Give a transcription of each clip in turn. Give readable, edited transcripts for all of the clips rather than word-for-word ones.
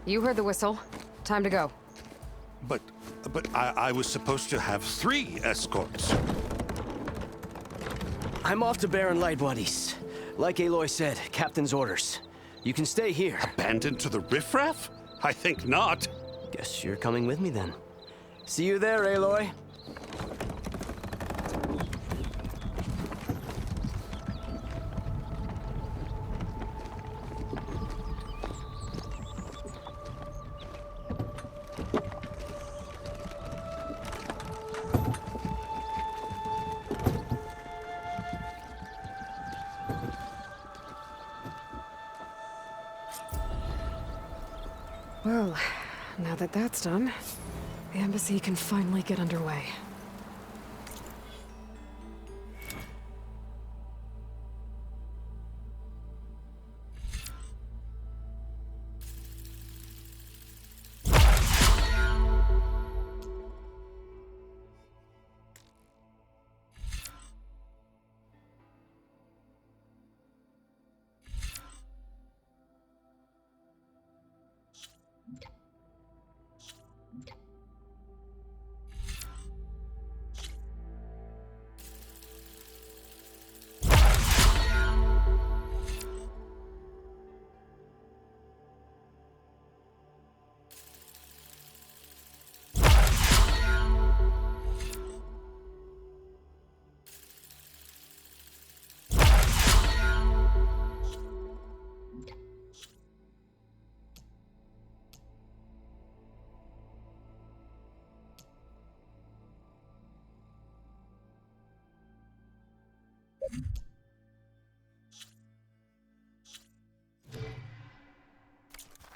You heard the whistle. Time to go. But I was supposed to have 3 escorts. I'm off to Barren Light, buddies. Like Aloy said, Captain's orders. You can stay here. Abandoned to the riffraff? I think not. Guess you're coming with me then. See you there, Aloy. Well, now that that's done, the embassy can finally get underway.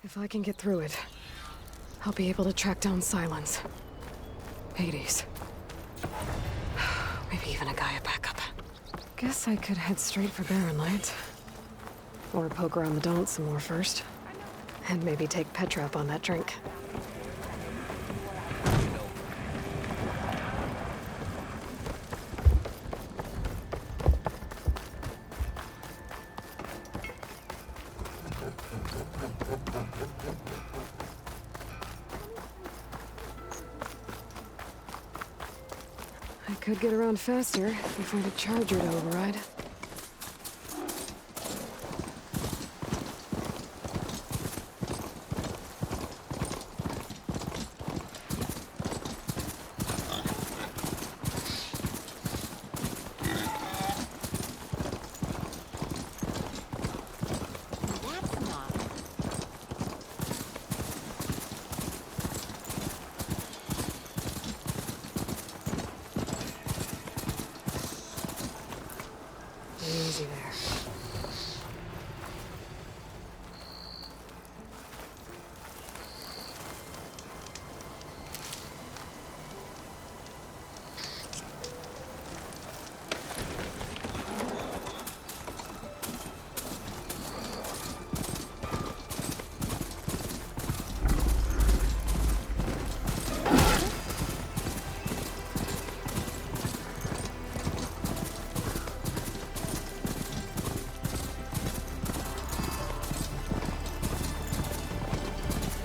If I can get through it, I'll be able to track down Silence. Hades. Maybe even a Gaia backup. Guess I could head straight for Barren Light. Or poke around the Daunt some more first. And maybe take Petra up on that drink. I could get around faster if we find a charger to override. Easy there.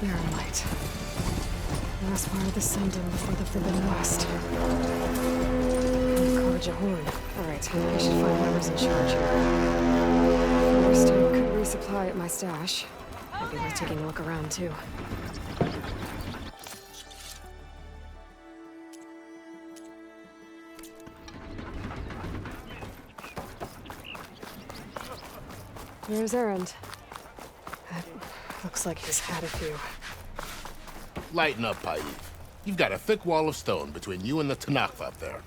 Barren Light. Last part of the Sundom before the Forbidden West. College Horn. Alright, I should find whoever's in charge here. First, I could resupply at my stash. Might be worth taking a look around, too. Here's Erend. Looks like he's had a few. Lighten up, Paiv. You've got a thick wall of stone between you and the Tanakh up there.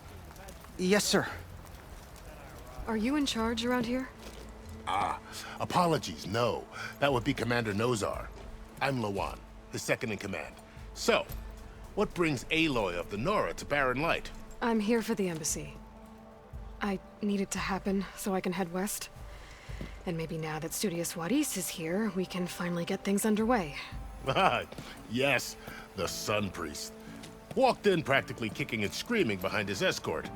Yes, sir. Are you in charge around here? Apologies, no. That would be Commander Nozar. I'm Lawan, his second in command. So, what brings Aloy of the Nora to Barren Light? I'm here for the embassy. I need it to happen so I can head west. And maybe now that Studious Wadis is here, we can finally get things underway. Yes, the Sun Priest. Walked in practically kicking and screaming behind his escort.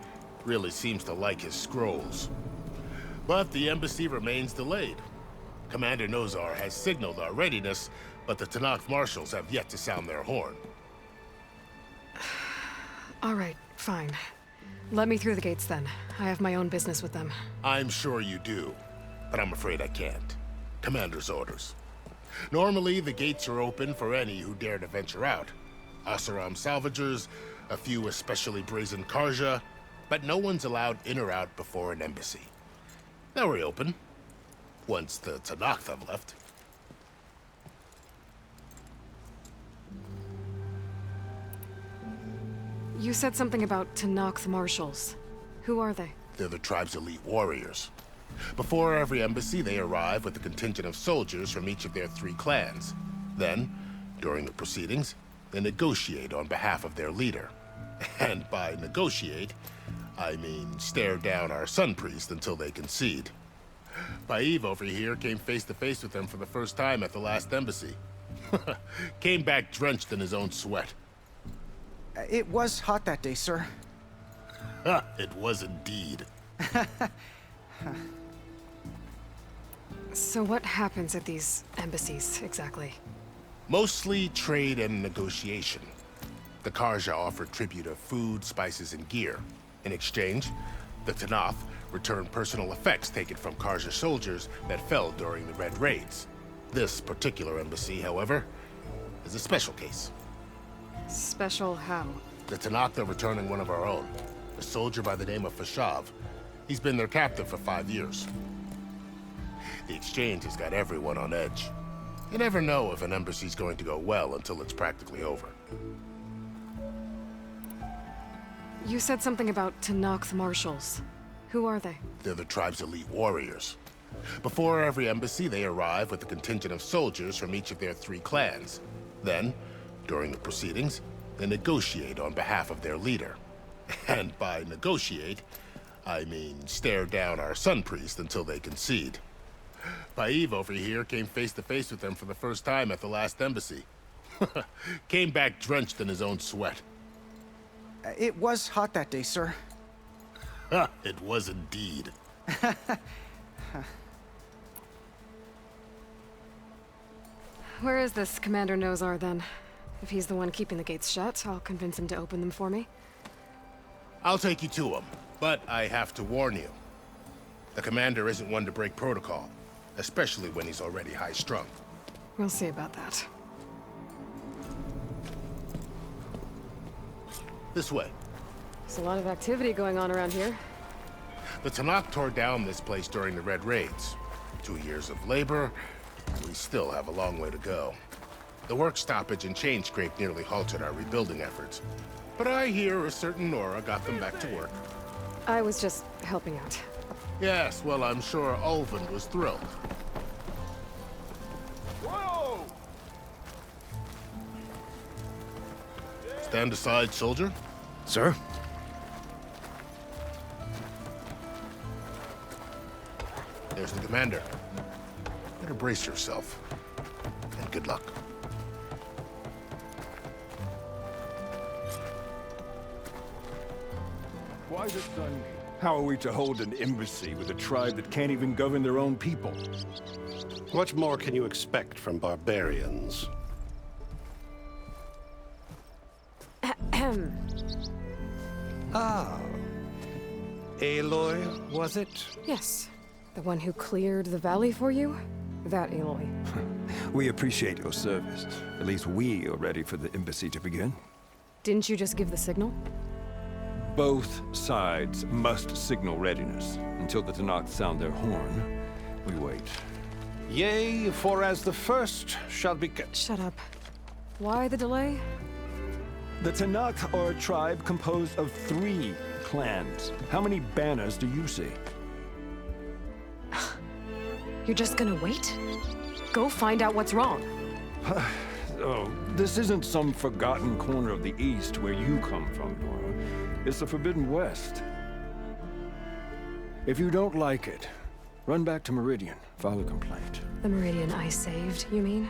Really seems to like his scrolls. But the embassy remains delayed. Commander Nozar has signaled our readiness, but the Tanakh marshals have yet to sound their horn. All right, fine. Let me through the gates then. I have my own business with them. I'm sure you do, but I'm afraid I can't. Commander's orders. Normally, the gates are open for any who dare to venture out. Oseram salvagers, a few especially brazen Karja, but no one's allowed in or out before an embassy. They'll reopen, once the Tanakh have left. You said something about Tanakh marshals. Who are they? They're the tribe's elite warriors. Before every embassy, they arrive with a contingent of soldiers from each of their 3 clans. Then, during the proceedings, they negotiate on behalf of their leader. And by negotiate, I mean stare down our sun priest until they concede. Paiv over here came face to face with them for the first time at the last embassy. Came back drenched in his own sweat. It was hot that day, sir. It was indeed. So what happens at these embassies, exactly? Mostly trade and negotiation. The Karja offered tribute of food, spices, and gear. In exchange, the Tanakh returned personal effects taken from Karja soldiers that fell during the Red Raids. This particular embassy, however, is a special case. Special how? The Tanakh are returning one of our own, a soldier by the name of Fashav. He's been their captive for 5 years. The exchange has got everyone on edge. You never know if an embassy's going to go well until it's practically over. You said something about Tanakh marshals. Who are they? They're the tribe's elite warriors. Before every embassy, they arrive with a contingent of soldiers from each of their 3 clans. Then, during the proceedings, they negotiate on behalf of their leader. And by negotiate, I mean stare down our sun priest until they concede. Paiv over here came face to face with them for the first time at the last embassy. Came back drenched in his own sweat. It was hot that day, sir. It was indeed. Where is this Commander Nozar, then? If he's the one keeping the gates shut, I'll convince him to open them for me. I'll take you to him, but I have to warn you. The commander isn't one to break protocol, especially when he's already high-strung. We'll see about that. This way. There's a lot of activity going on around here. The Tanakh tore down this place during the Red Raids. 2 years of labor, and we still have a long way to go. The work stoppage and chain scrape nearly halted our rebuilding efforts. But I hear a certain Nora got them back to work. I was just helping out. Yes, well, I'm sure Ulvin was thrilled. Whoa! Stand aside, soldier. Sir? There's the commander. Better brace yourself. And good luck. Why the sun? How are we to hold an embassy with a tribe that can't even govern their own people? What more can you expect from barbarians? Ah. Aloy, was it? Yes. The one who cleared the valley for you? That Aloy. We appreciate your service. At least we are ready for the embassy to begin. Didn't you just give the signal? Both sides must signal readiness. Until the Tanakh sound their horn, we wait. Yea, for as the first shall be... Shut up. Why the delay? The Tanakh are a tribe composed of 3 clans. How many banners do you see? You're just gonna wait? Go find out what's wrong. Oh, this isn't some forgotten corner of the East where you come from, Nora. It's the Forbidden West. If you don't like it, run back to Meridian, file a complaint. The Meridian I saved, you mean?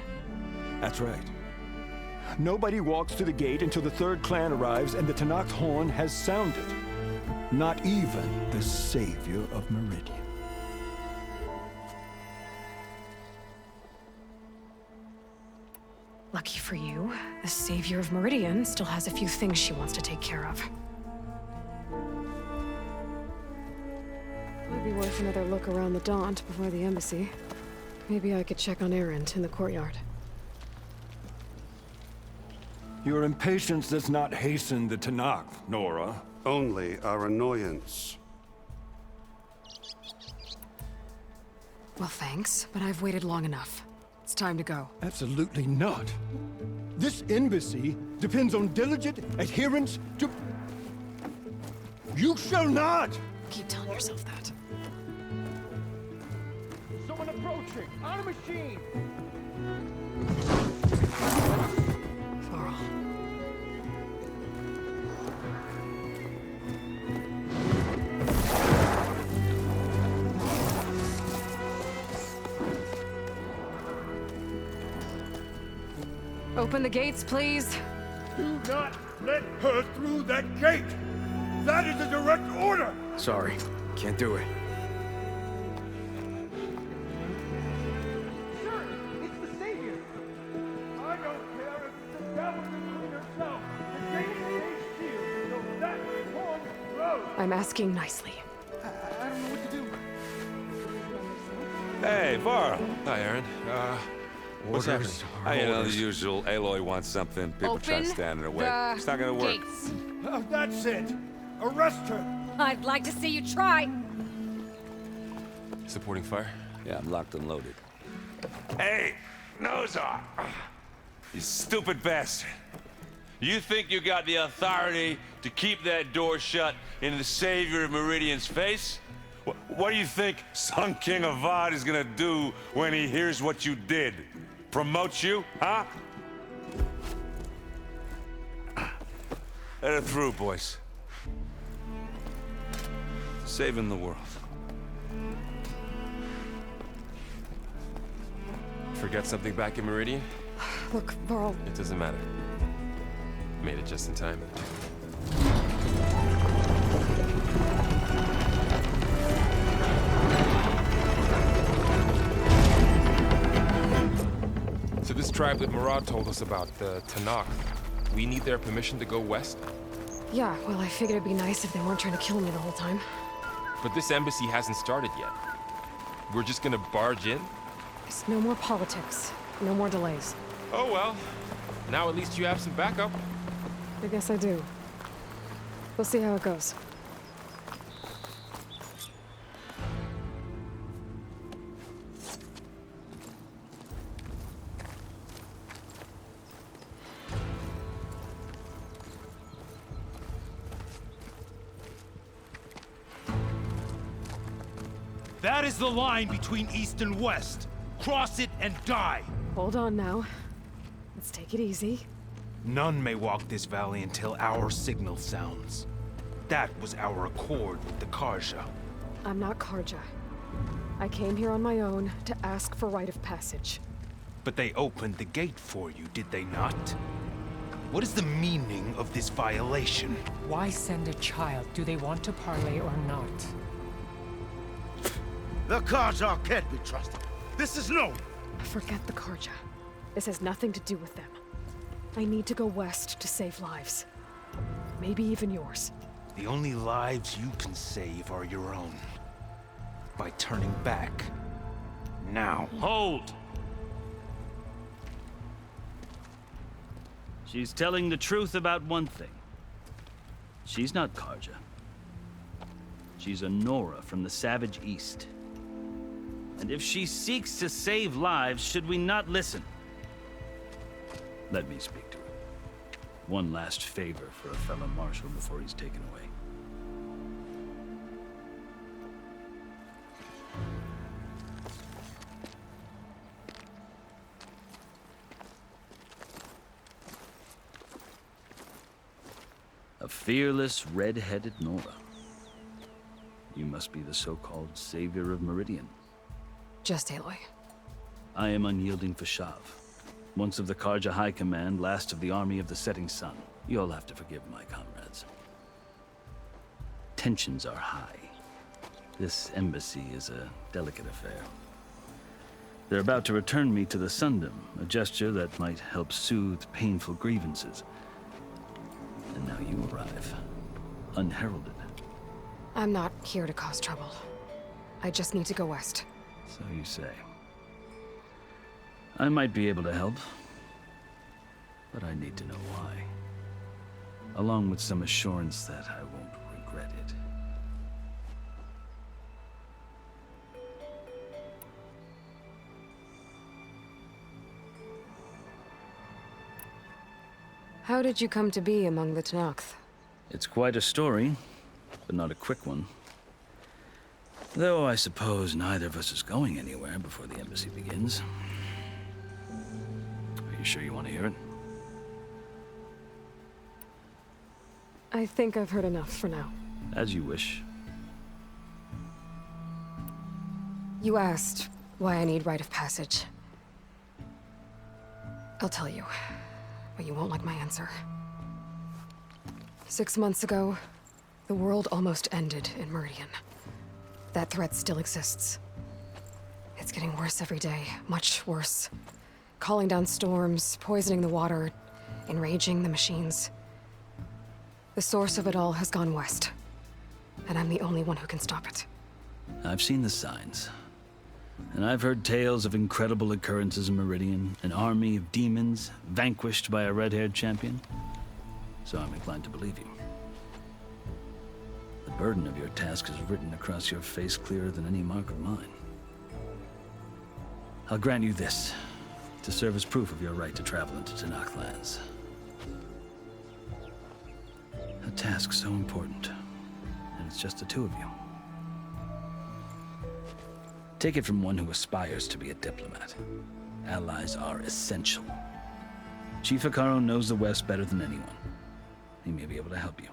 That's right. Nobody walks to the gate until the 3rd clan arrives and the Tanakh horn has sounded. Not even the savior of Meridian. Lucky for you, the Savior of Meridian still has a few things she wants to take care of. Might be worth another look around the Daunt before the embassy. Maybe I could check on Erend in the courtyard. Your impatience does not hasten the Tanakh, Nora. Only our annoyance. Well, thanks, but I've waited long enough. It's time to go. Absolutely not. This embassy depends on diligent adherence to... You shall not! Keep telling yourself that. Someone approaching! On a machine! Varl. Open the gates, please. Do not let her through that gate! That is a direct order! Sorry, can't do it. Sir, it's the Savior! I don't care if it's the devil between herself. The gate is sealed, so that one road! I'm asking nicely. I don't know what to do. Hey, Varl. Hi, Aaron. What's happening? You know, the usual. Aloy wants something. People try to stand in her way. It's not gonna work. Gates. That's it! Arrest her! I'd like to see you try. Supporting fire? Yeah, I'm locked and loaded. Hey, Nozar! You stupid bastard. You think you got the authority to keep that door shut in the Savior of Meridian's face? What do you think Sun King Avad is gonna do when he hears what you did? Promote you, huh? Let her through, boys. Saving the world. Forget something back in Meridian? Look, Varl, It doesn't matter. Made it just in time. So this tribe that Murad told us about, the Tanakh, we need their permission to go west? yeah, well, I figured it'd be nice if they weren't trying to kill me the whole time. But this embassy hasn't started yet. We're just gonna barge in? There's no more politics. No more delays. Oh well. Now at least you have some backup. I guess I do. We'll see how it goes. That is the line between East and West. Cross it and die. Hold on now. Let's take it easy. None may walk this valley until our signal sounds. That was our accord with the Karja. I'm not Karja. I came here on my own to ask for rite of passage. But they opened the gate for you, did they not? What is the meaning of this violation? Why send a child? Do they want to parley or not? The Karja can't be trusted. This is known. Forget the Karja. This has nothing to do with them. I need to go west to save lives. Maybe even yours. The only lives you can save are your own. By turning back. Now. Hold! She's telling the truth about one thing. She's not Karja. She's a Nora from the Savage East. And if she seeks to save lives, should we not listen? Let me speak to her. One last favor for a fellow marshal before he's taken away. A fearless, red-headed Nora. You must be the so-called Savior of Meridian. Just Aloy. I am unyielding Fashav. Once of the Karja High Command, last of the army of the setting sun. You'll have to forgive my comrades. Tensions are high. This embassy is a delicate affair. They're about to return me to the Sundom, a gesture that might help soothe painful grievances. And now you arrive, unheralded. I'm not here to cause trouble. I just need to go west. So you say. I might be able to help, but I need to know why. Along with some assurance that I won't regret it. How did you come to be among the Tenakth? It's quite a story, but not a quick one. Though I suppose neither of us is going anywhere before the embassy begins. Are you sure you want to hear it? I think I've heard enough for now. As you wish. You asked why I need rite of passage. I'll tell you, but you won't like my answer. 6 months ago, the world almost ended in Meridian. That threat still exists. It's getting worse every day, much worse. Calling down storms, poisoning the water, enraging the machines. The source of it all has gone west, and I'm the only one who can stop it. I've seen the signs. And I've heard tales of incredible occurrences in Meridian, an army of demons vanquished by a red-haired champion. So I'm inclined to believe you. The burden of your task is written across your face clearer than any mark of mine. I'll grant you this, to serve as proof of your right to travel into Tenakth lands. A task so important, and it's just the two of you. Take it from one who aspires to be a diplomat. Allies are essential. Chief Hekarro knows the West better than anyone. He may be able to help you.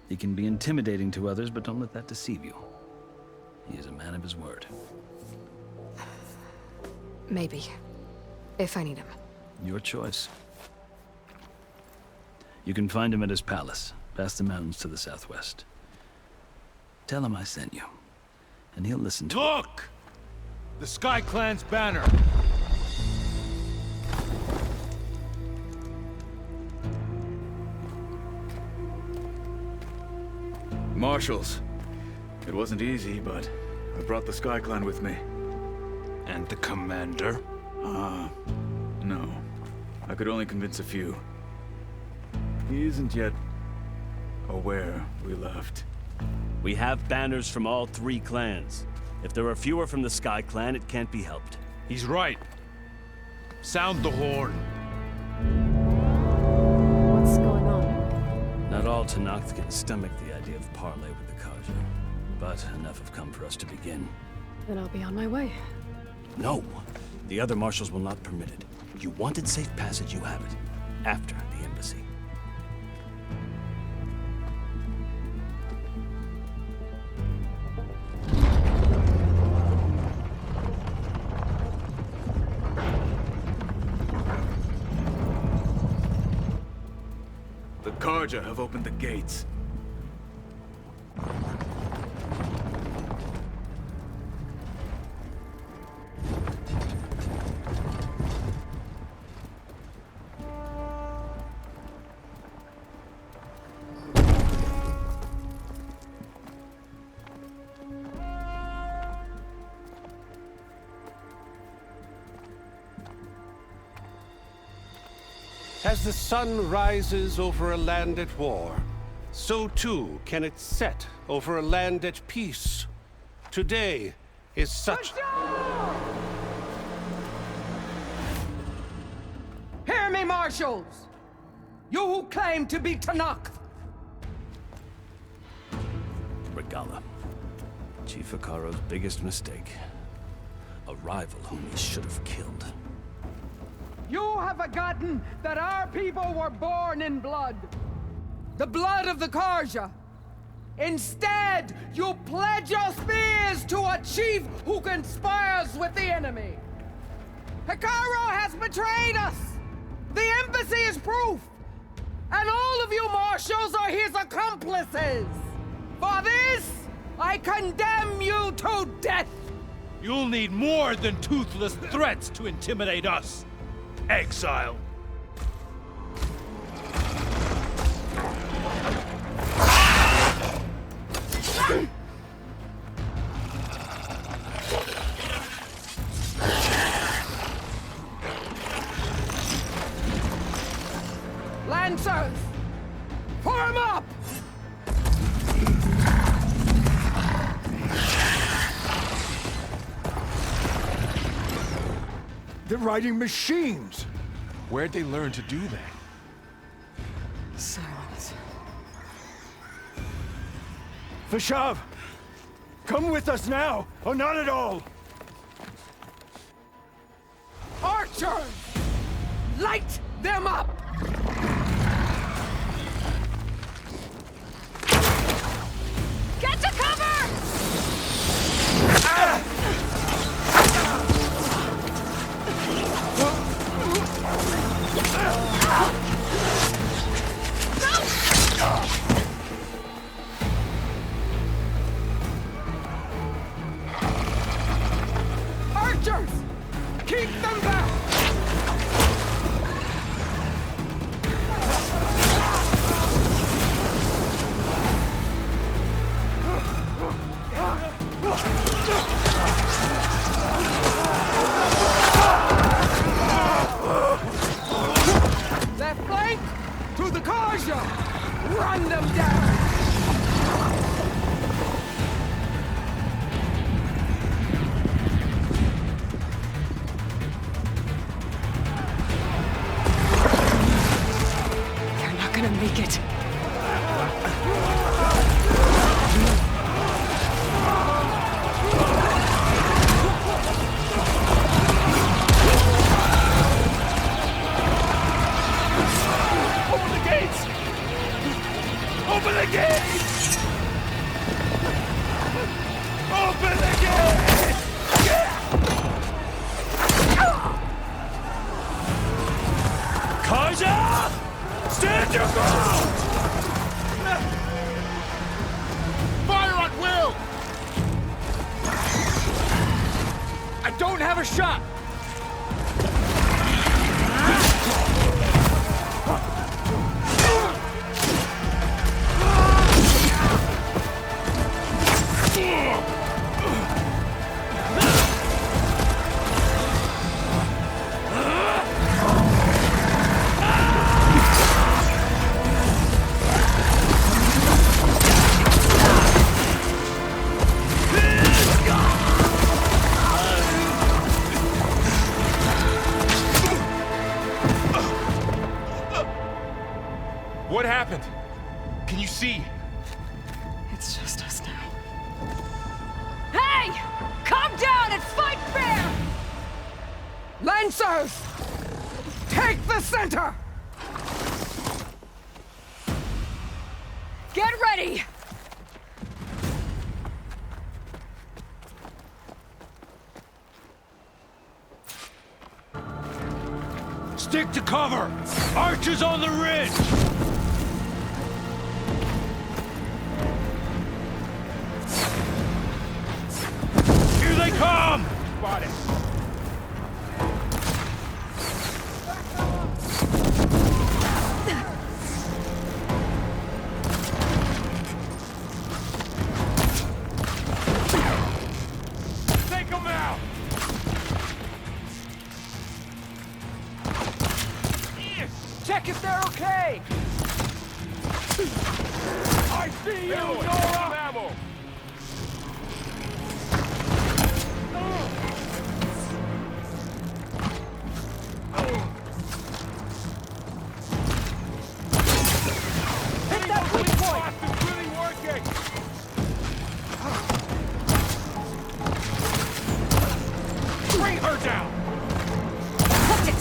He can be intimidating to others, but don't let that deceive you. He is a man of his word. Maybe. If I need him. Your choice. You can find him at his palace, past the mountains to the southwest. Tell him I sent you, and he'll listen to Look! The Sky Clan's banner! Marshals. It wasn't easy, but I brought the Sky Clan with me. And the commander? No. I could only convince a few. He isn't yet aware we left. We have banners from all 3 clans. If there are fewer from the Sky Clan, it can't be helped. He's right. Sound the horn. What's going on? Not all Tenakth can stomach the idea of parley with the Karja, but enough have come for us to begin. Then I'll be on my way. No, the other marshals will not permit it. You wanted safe passage, you have it. After the embassy. The Karja have opened the gates. As the sun rises over a land at war, so too can it set over a land at peace. Today is such... Hear me, marshals! You who claim to be Tenakth! Regala. Chief Hekarro's biggest mistake. A rival whom he should have killed. You have forgotten that our people were born in blood. The blood of the Karja. Instead, you pledge your spears to a chief who conspires with the enemy. Hekarro has betrayed us! The embassy is proof! And all of you marshals are his accomplices! For this, I condemn you to death! You'll need more than toothless threats to intimidate us, exile. Lancers! Form up! They're riding machines! Where'd they learn to do that? Silence. Vashav! Come with us now, or not at all! Archers! Light them up! Get to cover! Archers! Keep them back! Left flank! To the Karja! Run them down! They're not gonna make it. Open the gates! Open the gates! Open the gates! Kaja! Stand your ground! Fire at will! I don't have a shot! What happened? Can you see? It's just us now. Hey! Calm down and fight fair! Lancers! Take the center! Get ready! Stick to cover! Archers on the ridge! Here they come! Spot it. Take them out! Check if they're okay! I see you, Nora! Ammo. Hit that weak point! It's really working! Bring her down! Hooked it!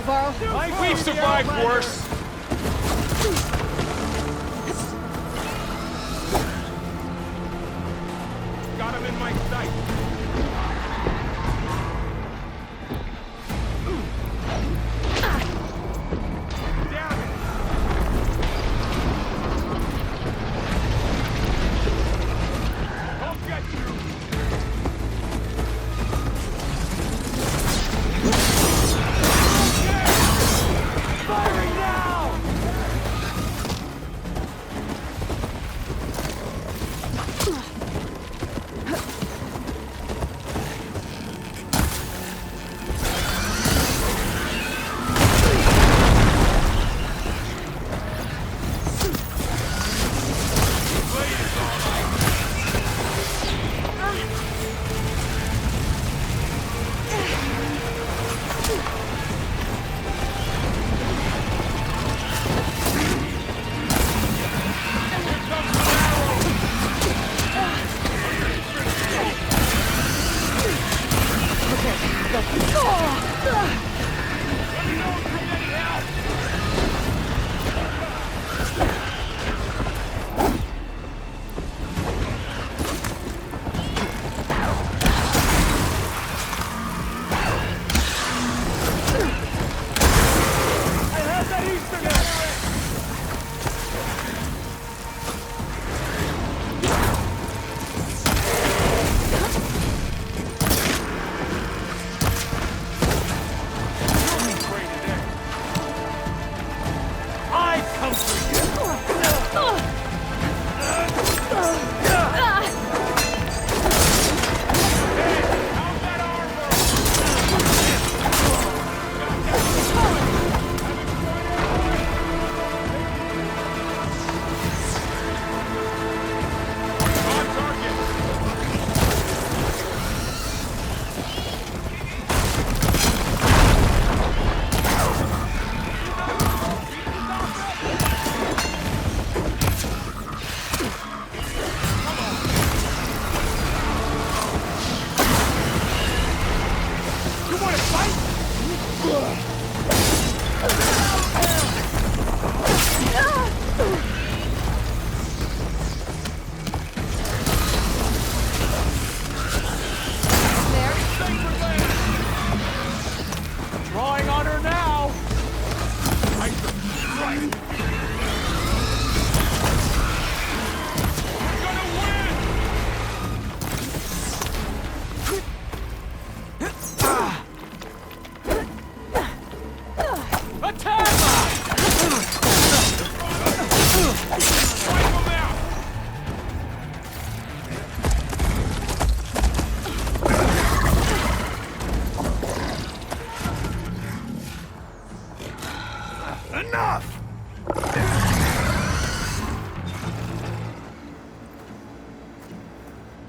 go, Varl. We've survived worse. Got him in my sight.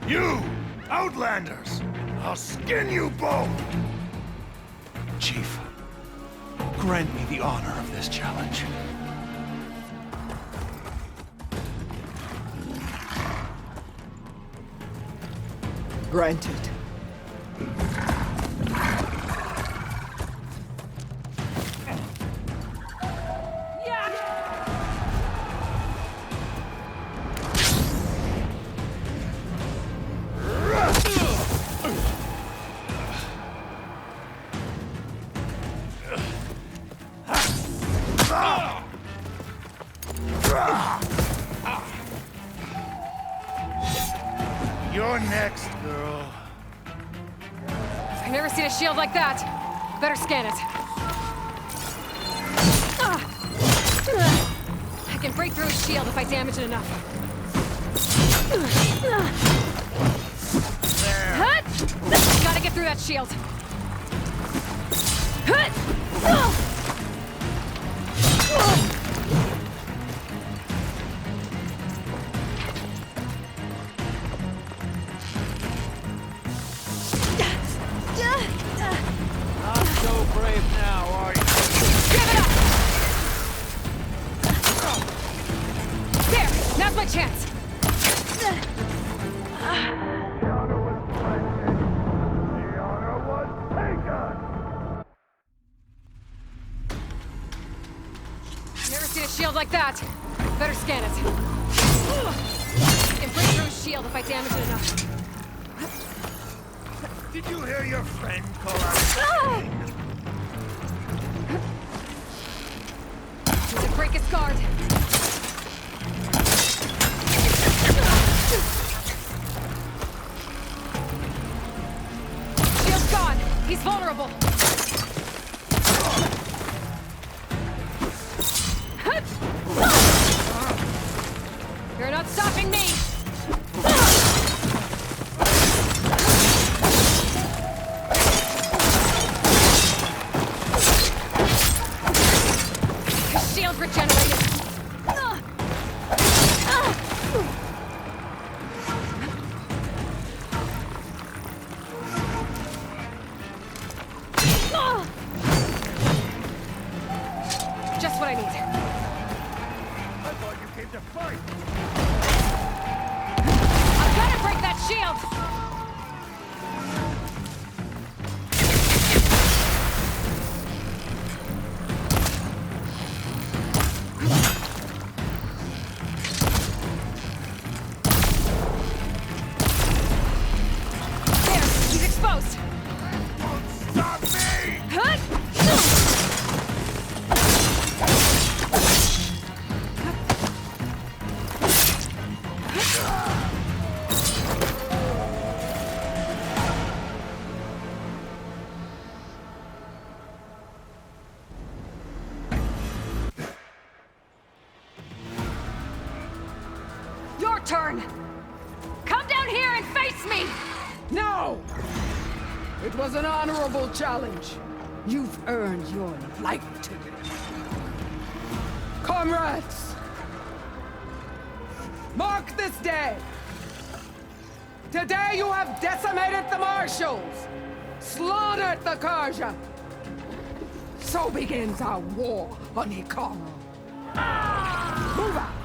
You! Outlanders! I'll skin you both! Chief, grant me the honor of this challenge. Granted. You're next, girl. I've never seen a shield like that. Better scan it. I can break through his shield if I damage it enough. Gotta get through that shield. Not so brave now, are you? Give it up! There! Now's my chance! shield like that. Better scan it. Can break through his shield if I damage it enough. Did you hear your friend call out? Need to break his guard. Shield's gone. He's vulnerable. You're not stopping me! His shield regenerated! Just what I need. I thought you came to fight. I've got to break that shield! There, he's exposed! Stop me! Your turn! Come down here and face me! No! It was an honorable challenge. You've earned your life ticket. Comrades! Mark this day! Today you have decimated the Marshals! Slaughtered the Karja! So begins our war on Hikaru. Move out!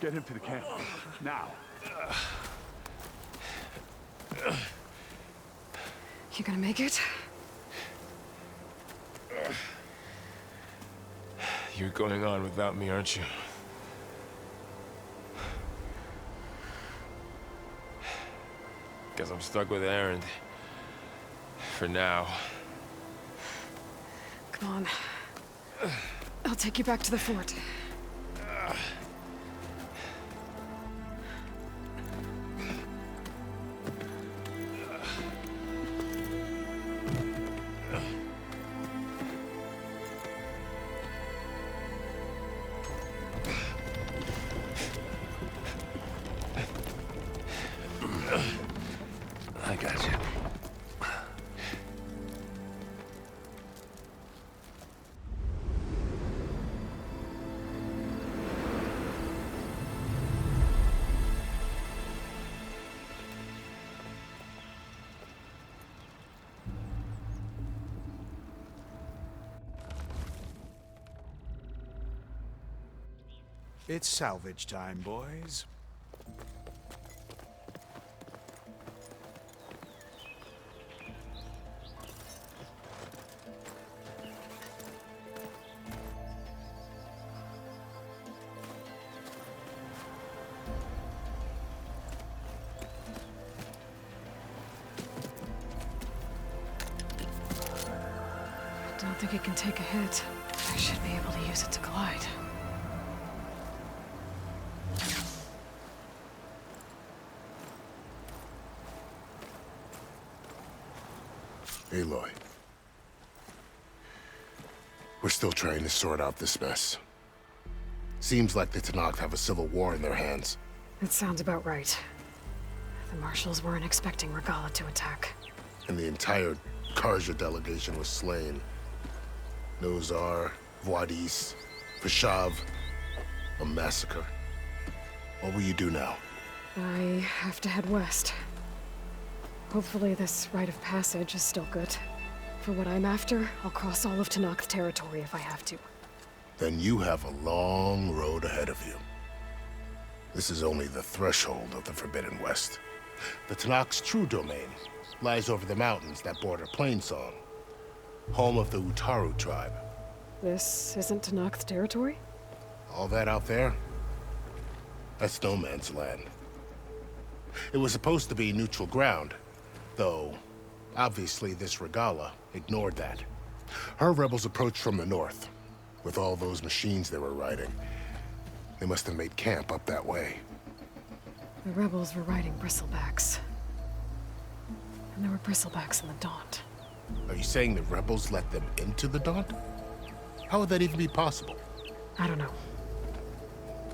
Get him to the camp. Now. You gonna make it? You're going on without me, aren't you? Guess I'm stuck with Aaron. For now. Come on. I'll take you back to the fort. I got you. It's salvage time, boys. I don't think it can take a hit. I should be able to use it to glide. Aloy. We're still trying to sort out this mess. Seems like the Tenakth have a civil war in their hands. That sounds about right. The Marshals weren't expecting Regalla to attack. And the entire Karja delegation was slain. Nozar, Voidis, Vashav, a massacre. What will you do now? I have to head west. Hopefully this rite of passage is still good. For what I'm after, I'll cross all of Tenakth territory if I have to. Then you have a long road ahead of you. This is only the threshold of the Forbidden West. The Tenakth's true domain lies over the mountains that border Plainsong, home of the Utaru tribe. This isn't Tenakth territory? All that out there? That's no man's land. It was supposed to be neutral ground, though obviously this Regalla ignored that. Her rebels approached from the north. With all those machines they were riding, they must have made camp up that way. The rebels were riding bristlebacks. And there were bristlebacks in the Daunt. Are you saying the rebels let them into the Daunt? How would that even be possible? I don't know.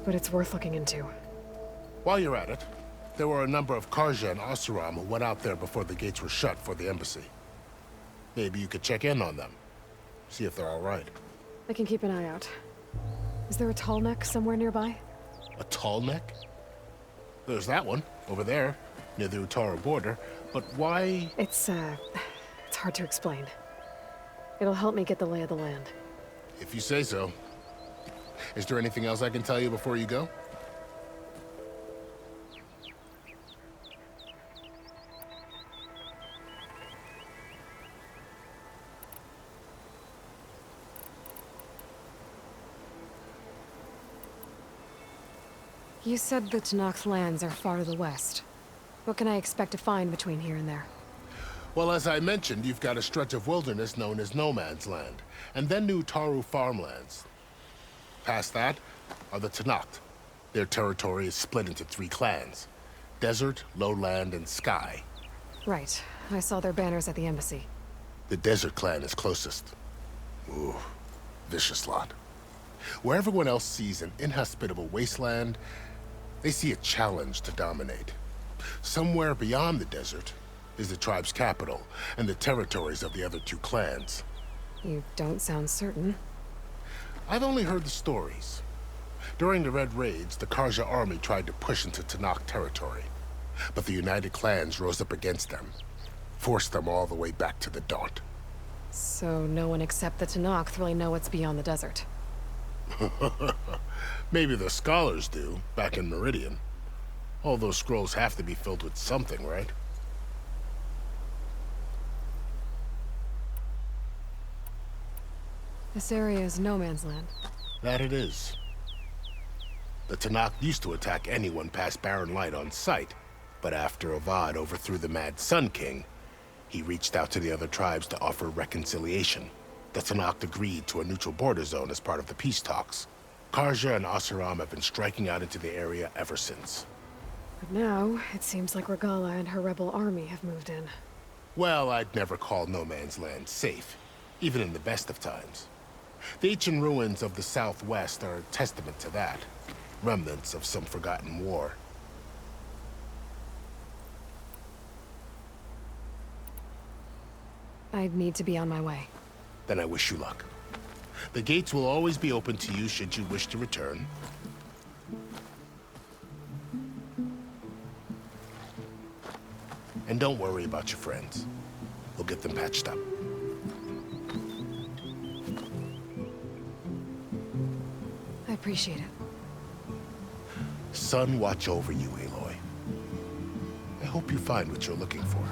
But it's worth looking into. While you're at it, there were a number of Karja and Oseram who went out there before the gates were shut for the embassy. Maybe you could check in on them. See if they're all right. I can keep an eye out. Is there a tall neck somewhere nearby? A tall neck? There's that one, over there, near the Utaru border. But why? It's hard to explain. It'll help me get the lay of the land. If you say so. Is there anything else I can tell you before you go? You said the Tenakth lands are far to the west. What can I expect to find between here and there? Well, as I mentioned, you've got a stretch of wilderness known as No Man's Land, and then new Utaru farmlands. Past that are the Tenakth. Their territory is split into 3 clans: Desert, Lowland, and Sky. Right. I saw their banners at the embassy. The Desert clan is closest. Ooh, vicious lot. Where everyone else sees an inhospitable wasteland, they see a challenge to dominate. Somewhere beyond the desert is the tribe's capital and the territories of the other 2 clans. You don't sound certain. I've only heard the stories. During the Red Raids, the Karja army tried to push into Tenakth territory, but the united clans rose up against them, forced them all the way back to the Daunt. So no one except the Tenakth really know what's beyond the desert. Maybe the scholars do, back in Meridian. All those scrolls have to be filled with something, right? This area is no man's land. That it is. The Tenakth used to attack anyone past Barren Light on sight, but after Avad overthrew the Mad Sun King, he reached out to the other tribes to offer reconciliation. The Tenakth agreed to a neutral border zone as part of the peace talks. Karja and Oseram have been striking out into the area ever since. But now, it seems like Regalla and her rebel army have moved in. Well, I'd never call No Man's Land safe, even in the best of times. The ancient ruins of the Southwest are a testament to that. Remnants of some forgotten war. I'd need to be on my way. Then I wish you luck. The gates will always be open to you should you wish to return. And don't worry about your friends. We'll get them patched up. I appreciate it. Sun watch over you, Aloy. I hope you find what you're looking for.